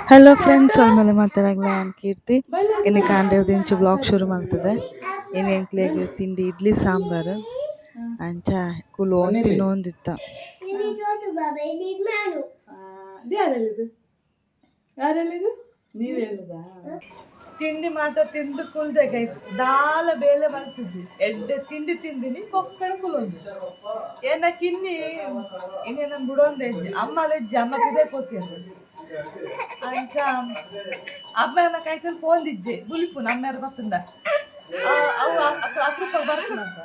Hello friends ಒಳ್ಮೇಲೆ ಮಾತಾಡಲ್ಲ ನಾನು ಕೀರ್ತಿ ಇನ್ನು ಕಾಂಡೇವ್ದಿಂಚು ಬ್ಲಾಗ್ ಶುರು ಮಾಡ್ತದೆ ಇನ್ನು ಎಂಕ್ಲೆಗ್ ತಿಂಡಿ ಇಡ್ಲಿ ಸಾಂಬಾರು ಅಂಚ ಕುಲು ತಿನ್ನೋಂದಿತ್ತ ತಿಂಡಿ ಮಾತ್ರ ತಿಂದು ಕುಲ್ದೆ ಗೈಸ್ ದಾಲ ಬೇಲೆ ಬರ್ತಿಜಿ ಎಡ್ಡೆ ತಿಂಡಿ ತಿಂದಿನಿ ಕೊಪ್ಪೆನ ಕುಲೊಂದು ಏನ ಕಿನ್ನಿ ಇನ್ನೇನ ಬಿಡೊಂದೆಜ್ಜಿ ಅಮ್ಮಲೆಜ್ಜಿ ಅಮ್ಮ ಪಿದೆ ಕೋತಿಯಂದು ಅಂಚ ಅಮ್ಮನ ಕೈತಲ್ಲಿ ಪೋಂದಿಜ್ಜೆ ಗುಲಿಪು ನಮ್ಮ್ಯಾರು ಬತ್ತಂದ ಅವು ಅಪರೂಪ ಬರ್ಕೊಂಡಂತ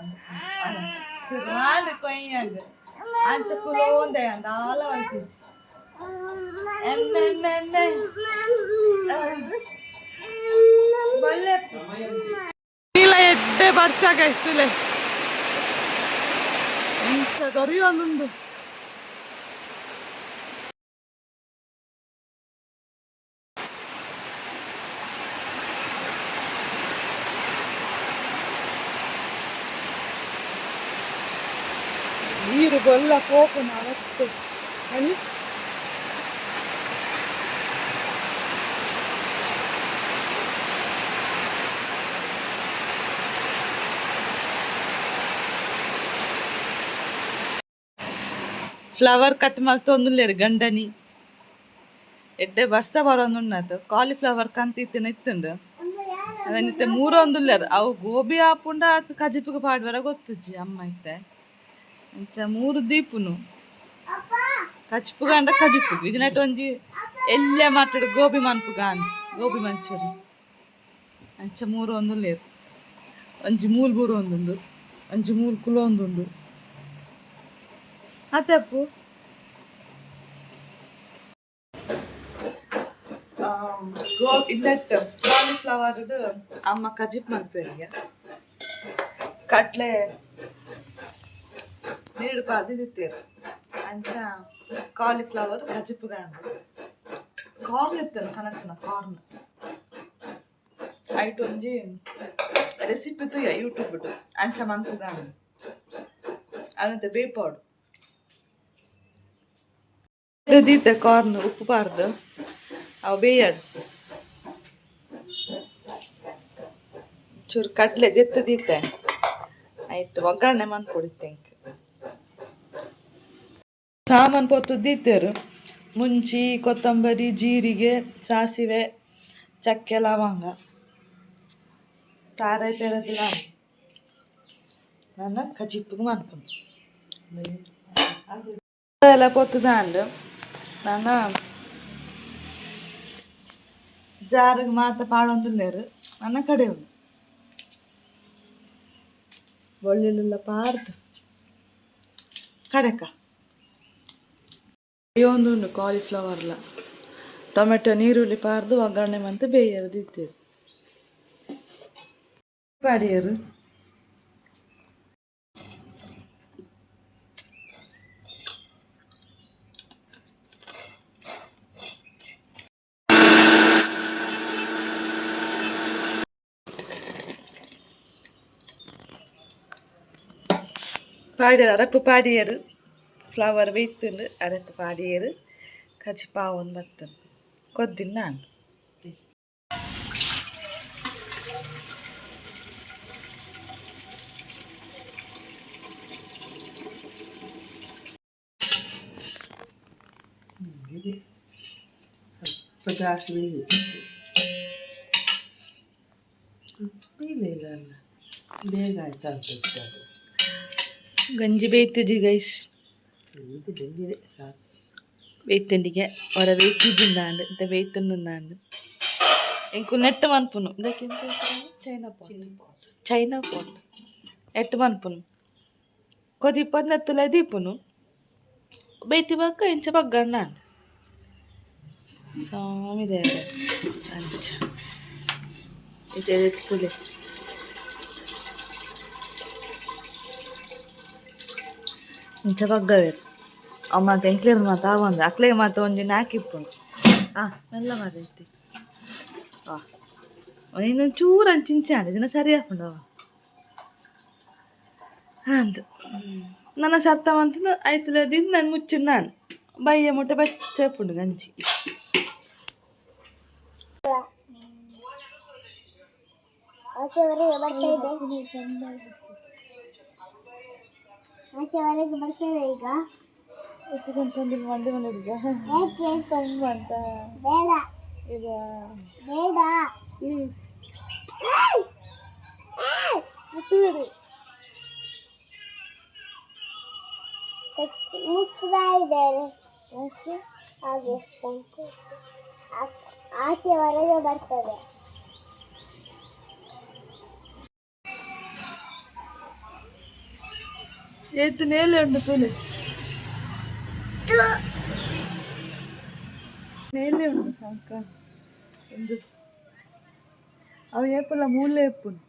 ಸುಮಾರು ಕೊಯ್ಯಂದು ಅಂಚ ಕುಲೋಂದೆ ದಾಲ ಬರ್ತಿಜಿ ಎಮ್ಮೆ ಎಮ್ಮೆ ಎಮ್ಮೆ ಒಳ್ಳೆ ಇಲ್ಲ ಎಡ್ಡೆ ಬರ್ಚಾಗ ಎಷ್ಟುಲೆ ಇಂಚ ದೊರೆಯೋದುಂಡು ನೀರು ಗೊಲ್ಲ ಕೋಪನ ಅವಸ್ಥೆ ಅಲ್ಲಿ ಫ್ಲವರ್ ಕಟ್ ಮಲ್ತೊಂದುಲ್ಲೆರ್ ಗಂಡನಿ ಎಡ್ಡೆ ಬರ್ಸ ಬರೋಂದುಣ್ಣದು ಕಾಲಿಫ್ಲವರ್ ಕಂತಿತ್ತಿನ ಇತ್ತುಂಡು ಅದನ್ನಿತ್ತೆ ಮೂರೊಂದುಲ್ಲೆರ್ ಅವು ಗೋಬಿ ಆಪುಂಡ ಅತ್ ಕಜಿಪಿಗೆ ಪಾಡ್ವರ ಗೊತ್ತುಜ್ಜಿ ಅಮ್ಮ ಇತ್ತೆ ಅಂಚ ಮೂರು ದೀಪುನು ಕಜಿಪು ಗಂಡ ಕಜಿಪು ಇದನ್ನಟ್ಟು ಒಂಜಿ ಎಲ್ಲೆ ಮಾತಾಡು ಗೋಬಿ ಮನ್ಪುಗ ಅಂತ ಗೋಬಿ ಮಂಚೂರಿ ಅಂಚ ಮೂರು ಒಂದುಲ್ಲೆರ್ ಒಂಜಿ ಮೂಲು ಬೂರು ಒಂದುಂಡು ಒಂಜಿ ಮೂಲು ಕುಲು ಒಂದುಂಡು ಅತ್ತಪ್ಪು ಇಲ್ಲಟ್ಟು ಕಾಲಿಫ್ಲವರ್ ಅಮ್ಮ ಕಜಿಪ್ ಮಲ್ಪೇರಿಗೆ ಕಟ್ಲೆ ನೀರು ಪಾದಿದಿತ್ತೇರು ಅಂಚ ಕಾಲಿಫ್ಲವರ್ ಕಜಿಪ್ ಗಾಂಡು ಕಾರ್ನ್ ಇತ್ತನು ಕನತಿನ ಕಾರ್ನ್ ಐಟ್ ಒಂಜಿ ರೆಸಿಪಿ ತುಯ್ಯ ಯೂಟ್ಯೂಬ್ ಅಂಚ ಮನ್ಪು ಗಾಂಡು ಅವನಂತೆ ಬೇಪಾಡು ದೀತೆ ಕಾರ್ನ್ ಉಪ್ಪು ಪಾರ್ದು ಅವು ಬೇಯಡು ಚೂರು ಕಡ್ಲೆ ದೆತ್ತು ದೀತೆ ಆಯ್ತು ಒಗ್ಗರಣೆ ಮನ್ಕೊಡಿತ್ತೆ ಸಾಮಾನು ಪೊತ್ತು ದೀತೇರು ಮುಂಚಿ ಕೊತ್ತಂಬರಿ ಜೀರಿಗೆ ಸಾಸಿವೆ ಚಕ್ಕೆ ಲವಂಗ ತಾರೈ ತೆರದಿಲ್ಲ ನನ್ನ ಕಜಿಪ್ಪು ಮನ್ಕೊಂಡು ಎಲ್ಲ ಪೊತ್ತುದಾಂಡು ನನ್ನ ಜಾರಿಗೆ ಮಾತ್ರ ಪಾಡೊಂದುಲ್ಲೇರು ನನ್ನ ಕಡೆ ಉಂಡು ಒಳ್ಳೆಲ್ಲ ಪಾರ್ದು ಕಡೆಕ ಬೇಯೊಂದುಂಡು ಕಾಲಿಫ್ಲವರ್ಲ ಟೊಮೆಟೊ ನೀರುಳ್ಳಿ ಪಾರ್ದು ಒಗ್ಗರಣೆ ಮಂತ್ ಬೇಯರು ದಿತ್ತೇರು ಪಾಡಿಯರು പാടിയത് അരപ്പ് പാടിയത് ഫ്ലവർ വെയ്ത്തുണ്ട് അരപ്പ് പാടിയത് കച്ചിപ്പാവൊന്ന് ബത്തും കൊദ്ദിന്നാണ് ಗಂಜಿ ಬೇಯ್ತಿದ್ದಿ ಗೈಸ್ ಬೇಯ್ತಂಡಿಗೆ ಹೊರ ಬೇಯ್ತಿದ್ದಿಂದಾಂಡು ಇಂತ ಬೇಯ್ತುಂಡುಂದಾಂಡು ಇಂಕು ನೆಟ್ಟು ಮನ್ಪುನು ಚೈನಾ ಪಾಟ್ ನೆಟ್ಟು ಮನ್ಪುನು ಕೊದಿಪ್ಪದು ನೆತ್ತುಲ ದೀಪುನು ಬೇಯ್ತಿ ಬಕ್ಕ ಇಂಚ ಬಗ್ಗಣ್ಣಾಂಡು ಸ್ವಾಮಿ ದೇವ ಅಂಚ ಇದೆ ಎತ್ತುಲೆ ಇಂಚ ಬಗ್ಗವೇರು ಅಮ್ಮ ಎಂಕ್ಲೇರ್ ಮಾತು ಆಗೊಂದು ಅಕ್ಲೆಗೆ ಮಾತು ಒಂಜಿ ನಾಕಿಪ್ಪುಂಡು ಮೆಲ್ಲ ಮರೈತಿ ಇನ್ನೊಂದು ಚೂರು ಅಂಚಿಂಚಾಂಡು ಇದನ್ನ ಸರಿ ಹಾಕೊಂಡು ಅಂದು ನನ್ನ ಶರ್ತ ಮಂತ ಆಯ್ತುಲದಿಂದ ನಾನು ಮುಚ್ಚು ನಾನು ಬಯ್ಯ ಮುಟ್ಟೆ ಬಚ್ಚಪುಂಡು ಗಂಜಿ ಆಚೆವರೆಗೆ ಬರ್ತಾ ಬರ್ತೇವೆ ಈಗ. ಎತ್ಕೊಂಡು ಮಂಡಿ ಮನೆಗ ಅಂತ ಬೇಡ ಈಗ ಬೇಡ ಪ್ಲೀಸ್ ಮುಟ್ಟಬೇಡಿ. ಮುಟ್ತಾ ಇದ್ದಾರೆ ಹಾಗೆ ಆಚೆವರೆಗೆ ಬರ್ತದೆ. ಏತು ನೇಲೆ ಉಂಟು ತುಲೆ ನೇಲೆ ಉಂಟು ಸಾಕ ಒಂದು ಅವು ಏಪಲ್ಲ ಮೂಲೆ ಎಪ್ಪುನು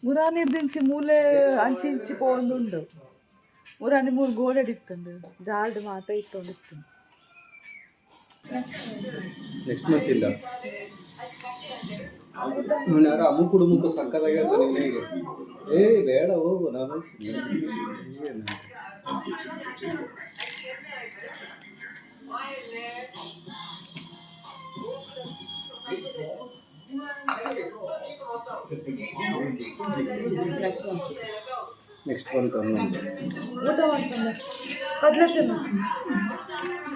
ಮುರಾನಿ ದಿಂಚಿ ಮೂಲೆ ಅಂಚಿ ಇಂಚಿ ಪೋಂದುಂಡು. ಮುರಾನಿ 3 ಗೋಡೆ ಇತ್ತುಂಡು ಜಾಲ್ಡ್ ಮಾತ ಇತ್ತೊಂದಿತ್ತು. ನೆಕ್ಸ್ಟ್ ಮಂತ್ ಇಲ್ಲ ಇವನು ಯಾರೋ ಅಮ್ಮುಕುಡು ಮುಕ್ಕು ಸಕ್ಕದಾಗಿ ಹೇಳ್ತಾನೆ ಹೇಗೆ ಬೇಡ ಹೋಗು ನಾನು ನೆಕ್ಸ್ಟ್ ಮಂತ್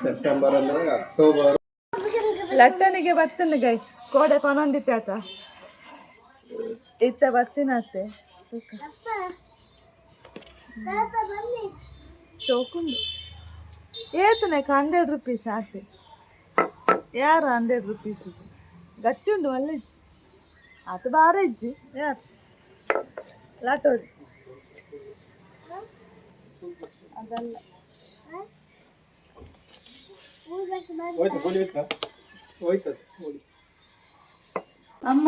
ಸೆಪ್ಟೆಂಬರ್ ಅಂದರೆ ಅಕ್ಟೋಬರ್ ಲಟ್ಟನಿಗೆ ಬರ್ತೀನಿ ಗೈಸ್. ಕೋಡೆ ಪನೊಂದಿತ್ತೆ ಆತ ಇತ್ತ ಬರ್ತೀನಿ ಅತ್ತೆ ಶೋಕುಂಡು ಏತನೆ 100 ರೂಪೀಸ್ ಆತೆ. ಯಾರು 100 ರೂಪೀಸ್ ಗಟ್ಟಿ ಉಂಡು ಒಳ್ಳೆ ಇಜ್ಜಿ ಆತ ಬಾರ ಇಜ್ಜಿ ಯಾರು ಲಾಟೋಡಿ ಅದಲ್ಲ. ಅಮ್ಮ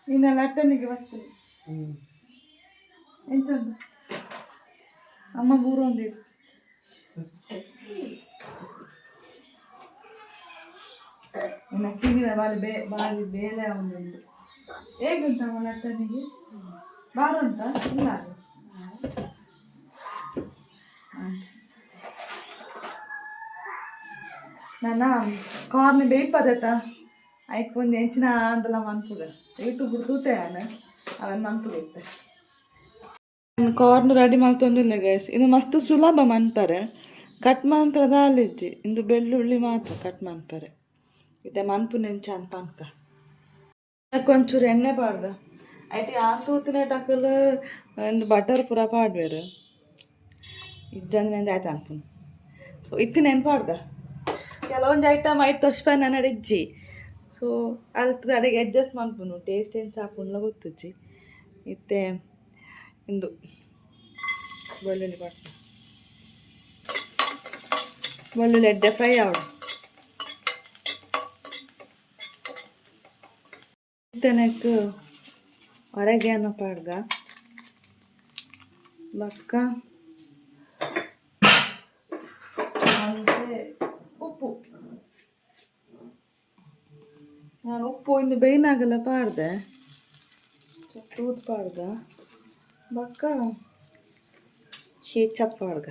ನಿನ್ನ ಲಟ್ಟನಿಗೆ ಬರ್ತೀನಿ ಎಂಚುಂಡು ಅಮ್ಮ 3 ಒಂದಿರು ನಕ್ಕಿಗಿನ ಬಾರಿ ಬೇರೆ ಒಂದುಂಟು. ಹೇಗುಂಟಮ್ಮ ಲಟ್ಟನಿಗೆ ಬಾರ ಉಂಟಾ ಇಲ್ಲ ನನ್ನ ಕಾರ್ನ್ ಬೇಯ್ಪದತ್ತ ಆಯ್ಕೆ ಒಂದು ಹೆಂಚಿನ ಅಂದೆಲ್ಲ ಮನ್ಪುಗ ಯೂಟ್ಯೂಬ್ ತೂತೆ ಅವನ್ ಮನ್ಪುಗಿತ್ತೆ. ಕಾರ್ನ್ ರೆಡಿ ಮಾಡ್ತೊಂದಿಲ್ಲ ಗೈಸ್. ಇದು ಮಸ್ತ್ ಸುಲಭ ಮನ್ಪರೆ ಕಟ್ ಮನ್ಪರದ ಅಲ್ಲಿಜ್ಜಿ ಇಂದು ಬೆಳ್ಳುಳ್ಳಿ ಮಾತ್ರ ಕಟ್ ಮನ್ಪರೆ ಇತ್ತೆ ಮನ್ಪು ನೆಂಚ ಅಂತ ಅನ್ಕ ಕೊಂಚೂರು ಎಣ್ಣೆ ಪಾಡ್ದ ಐಟಿ ಆನ್ ತೂತಿನ ಟಕಲ್ ಒಂದು ಬಟರ್ ಪೂರ ಪಾಡ್ವೇರು ಇಜ್ಜಂದು ನೆಂದು ಆಯ್ತು ಅನ್ಪುನು. ಸೊ ಇತ್ತು ನೆನ್ಪಾಡ್ದ ಕೆಲವೊಂದು ಐಟಮ್ ಐಟ್ ತೋಷ್ಪಾಯ ನನ್ನ ಇಜ್ಜಿ. ಸೊ ಅಲ್ತದ ಅಡಿಗೆ ಅಡ್ಜಸ್ಟ್ ಮಾಡ್ಪುನು ಟೇಸ್ಟ್ ಏನು ಚಾಪುನ್ಲ ಗೊತ್ತುಜ್ಜಿ. ಇತ್ತೆ ಇಂದು ಬೆಳ್ಳುಳ್ಳಿ ಪಾಡ್ದ ಬೆಳ್ಳುಳ್ಳಿ ಎಡ್ಡೆ ಫ್ರೈ ಆವಡು ಇತ್ತನಕ್ಕೆ ಹೊರಗೆ ಅನ್ನೋ ಪಾಡ್ಗ ಬಕ್ಕ ಉಪ್ಪು ನಾನು ಉಪ್ಪು ಇಂದು ಬೇಯ್ನಾಗೆಲ್ಲ ಪಾಡ್ದೆ ತೂತ್ ಪಾಡ್ಗ ಬಕ್ಕ ಚಪ್ ಪಾಡ್ಗ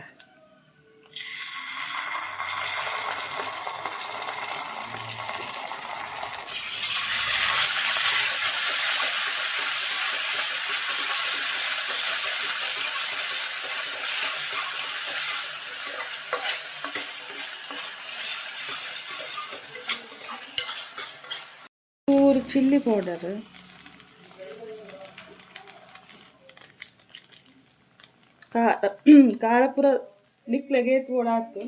ಚಿಲ್ಲಿ ಪೌಡರ್ ಖಾರ ಪೂರ ನಿಕ್ಲೆಗೆ ತೋಡಾತು.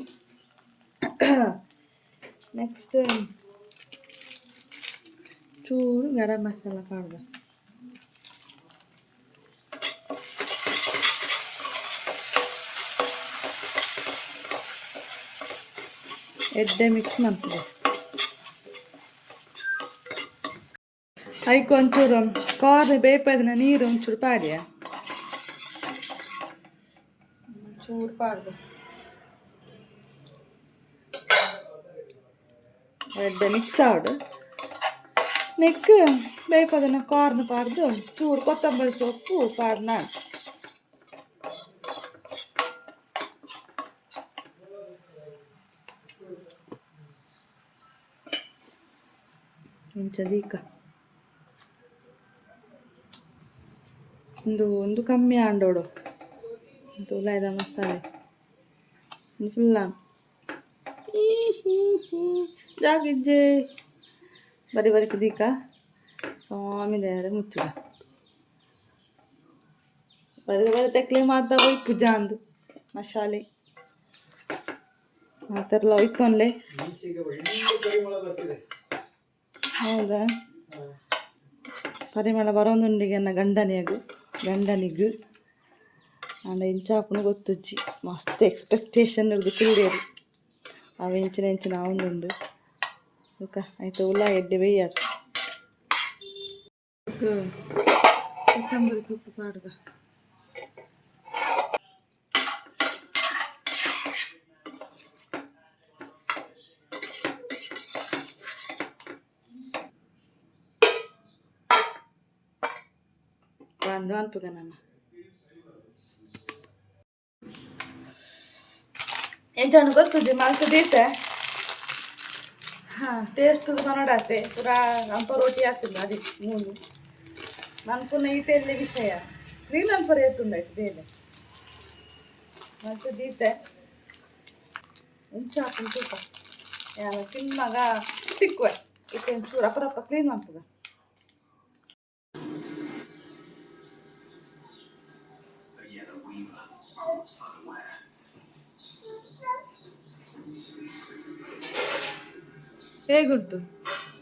ನೆಕ್ಸ್ಟ್ ಚೂರು ಗರಂ ಮಸಾಲ ಪಾಡ್ದ ಎಡ್ಡೆ ಮಿಕ್ಸ್ ಮಾಡ್ತದೆ. ಅದಕ್ಕೆ ಒಂಚೂರು ಕಾರ್ನ್ ಬೇಯ್ಪದನ್ನ ನೀರು ಒಂಚೂರು ಪಾಡ್ಯ ಚೂರು ಪಾಡ್ದು ಎಡ್ಡೆ ಮಿಕ್ಸ್ ಆವಡು ನೆಕ್ ಬೇಯ್ಪದನ್ನ ಕಾರ್ನ್ ಪಾಡ್ದು ಚೂರು ಕೊತ್ತಂಬರಿ ಸೊಪ್ಪು ಪಾಡ್ನ ಇಂಚದೀಕ ಒಂದು ಕಮ್ಮಿ ಆಂಡೋಡು ತುಲಾಯ್ದ ಮಸಾಲೆ ಫುಲ್ಲ ಜಾಗಿಜ್ಜೆ ಬರಿ ಬರಿ ಕುದೀಕ ಸ್ವಾಮಿ ದೇವರ ಮುಚ್ಚುಡ ಬರಿ ಬರಿ ತೆಕ್ಲೆ ಮಾತ ಒಯ್ಕು ಜಾಂದು ಮಸಾಲೆ ಆ ಥರ ಎಲ್ಲ ಒಯ್ಕೊಂಡ್ಲೆ ಹೌದಾ ಪರಿಮಳ ಬರೋಂದುಂಡಿಗೆ ನನ್ನ ಗಂಡನಿಗೂ ಅಂಡ ಇಂಚಾಪನು ಗೊತ್ತುಚ್ಚಿ ಮಸ್ತ್ ಎಕ್ಸ್ಪೆಕ್ಟೇಷನ್ ಇರೋದು ಕುಲ್ಲೇರು ಅವ ಇಂಚಿನ ಅವನುಂಡು ಓಕ ಆಯ್ತು ಉಲ್ಲ ಎಡ್ಡೆ ಬೇಯಾಡು ಕೊತ್ತಂಬರಿ ಸೊಪ್ಪು ಪಾಡ್ಗ ಒಂದು ಅನ್ಪುಗ ನಾನು ಎಂಚಣ್ಣ ಗೊತ್ತುದ್ದಿ ಮಾಡ್ಕದೀತೆ ಹಾಂ ಟೇಸ್ಟ್ ಕನ್ನಡಾತೆ ಪೂರಾ ಅಂಪ ರೋಟಿ ಆಗ್ತದೆ ಅದಕ್ಕೆ ಮೂಲು ನಾನು ಪುನಃ ಈತೆಯಲ್ಲಿ ವಿಷಯ ಕ್ಲೀನ್ ಅನ್ಪರ ಎತ್ತುಂದಾಯ್ತು ಬೇಲೆ ಮಾಡ್ಕದೀತೆ ಎಂಚ ಹಾಕೊಂಡು ತೂಕ ಯಾರ ತಿನ್ನಾಗ ತಿಕ್ಕುವೆ ಈತೆ ಚೂರು ಅಪರಪ್ಪ ಕ್ಲೀನ್ ಮಾಡ್ತದ ಹೇಗುಂಟು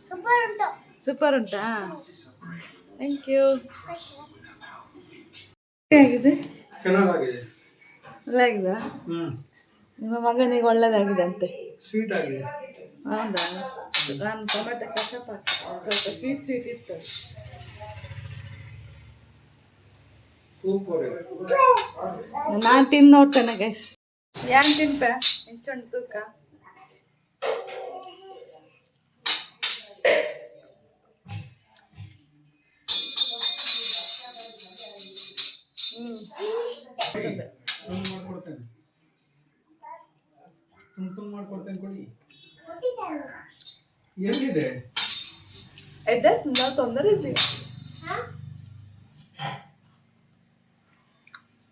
ಸೂಪರ್ ಉಂಟು. ಸೂಪರ್ ಉಂಟಾ ಥ್ಯಾಂಕ್ ಯು ಹೇಗಿದೆ ಚೆನ್ನಾಗಿದೆ. ಒಳ್ಳೆಯಾಗಿದಾ ನಿಮ್ಮ ಮಗನಿಗೆ ಒಳ್ಳೆಯದಾಗಿದೆ ಅಂತೆ ಸ್ವೀಟ್ ಆಗಿದೆ. ಹೌದಾ ನಾನು ಟೊಮೆಟೊ ಕಸಪ ಸ್ವಲ್ಪ ಸ್ವೀಟ್ ಇತ್ತು ಸೂಪರ್. ನಾನು ತಿಂದು ನೋಡ್ತೇನೆ ಗೈಸ್ ಏನು ತಿಂಪೆ ಹೆಂಚೊಂಡು ತೂಕ ಮಾಡ್ಕೊಡ್ತೇನೆ ತುಂಬ ಮಾಡ್ಕೊಡ್ತೇನೆ ಕೊಡಿ. ಎಲ್ಲಿದೆ ಎಡ್ಡೆ ನಾವು ತೊಂದರೆ ಇದ್ವಿ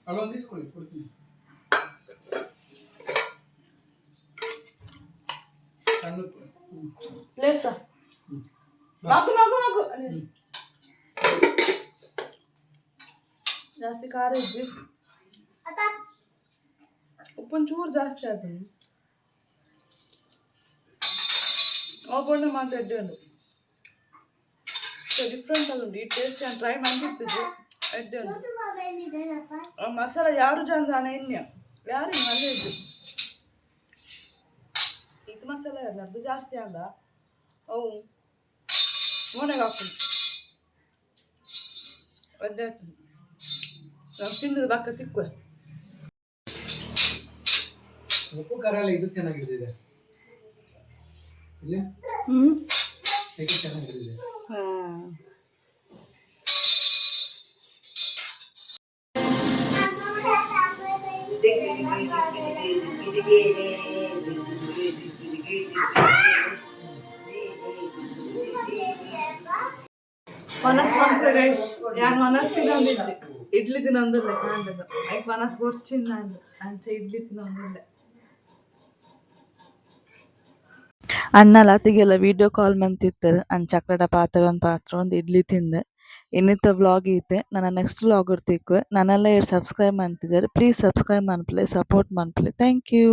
ಅಲ್ಲೊಂದು ಇಸ್ಕೊಳ್ಳಿ ಕೊಡ್ತೀನಿ. ಸಣ್ಣ ಪ್ಲೇಟ್ ಮಗು ಜಾಸ್ತಿ ಖಾರ ಇದ್ವಿ ಉಪ್ಪೊಂಚೂರು ಜಾಸ್ತಿ ಆಯ್ತು ಹೋಗ್ಕೊಂಡು ಮಾತಾಡ್ಕೊಂಡು ಡಿಫ್ರೆಂಟ್ ಆಗುಂಟು ಈ ಟೇಸ್ಟ್ ನಾನು ಟ್ರೈ ಮಾಡ್ತಿದ್ದು ಎಡ್ಡೆ ಉಂಟು ಮಸಾಲ ಯಾರು ಜಾನ ಎಣ್ಣೆ ಯಾರು ಮನೆ ಇದ್ದು ಇದು ಮಸಾಲ ಯಾರು ಅದು ಜಾಸ್ತಿ ಆದ ಅವು ಮನೆಗೆ ಹಾಕೊಂಡು ಒದ್ದೆ ಆಗ್ತದೆ ನಾವು ತಿಂದಿದ್ದು ಬಾಕ ತಿಕ್ಕುವ ಉಪ್ಪು ಖಾರ ಎಲ್ಲ ಇದು ಚೆನ್ನಾಗಿರ್ತಿದೆ ಇಲ್ಲಿ ಹೇಗೆ ಚೆನ್ನಾಗಿರ್ತಿದೆ. ಮನಸ್ ತಿನ್ನೊಂದಿಜ್ಜಿ ಇಡ್ಲಿ ತಿನ್ನೊಂದಿಲ್ಲ ಕಾಂಡದು ಐಕ್ ಮನಸ್ ಬೊಡ್ಚಿಂದ ಅಂಚ ಇಡ್ಲಿ ತಿನ್ನೊಂದಿಲ್ಲ ಅಣ್ಣಲ ಅತ್ತಿಗೆಲ್ಲ ವಿಡಿಯೋ ಕಾಲ್ ಮಂತಿತ್ತರು ಅಂಚಕ್ರಡ ಪಾತ್ರ ಒಂದು ಇಡ್ಲಿ ತಿಂದೆ ಇನ್ನಿತ್ತ ವ್ಲಾಗ್ ಐತೆ ನನ್ನ ನೆಕ್ಸ್ಟ್ ವ್ಲಾಗ್ ಇರ್ತಿಕ್ಕು ನನ್ನೆಲ್ಲ ಸಬ್ಸ್ಕ್ರೈಬ್ ಮಾಡ್ತಿದ್ದಾರೆ ಪ್ಲೀಸ್ ಸಬ್ಸ್ಕ್ರೈಬ್ ಮನ್ಪಲೆ ಸಪೋರ್ಟ್ ಮನ್ಪಲೆ ಥ್ಯಾಂಕ್ ಯು.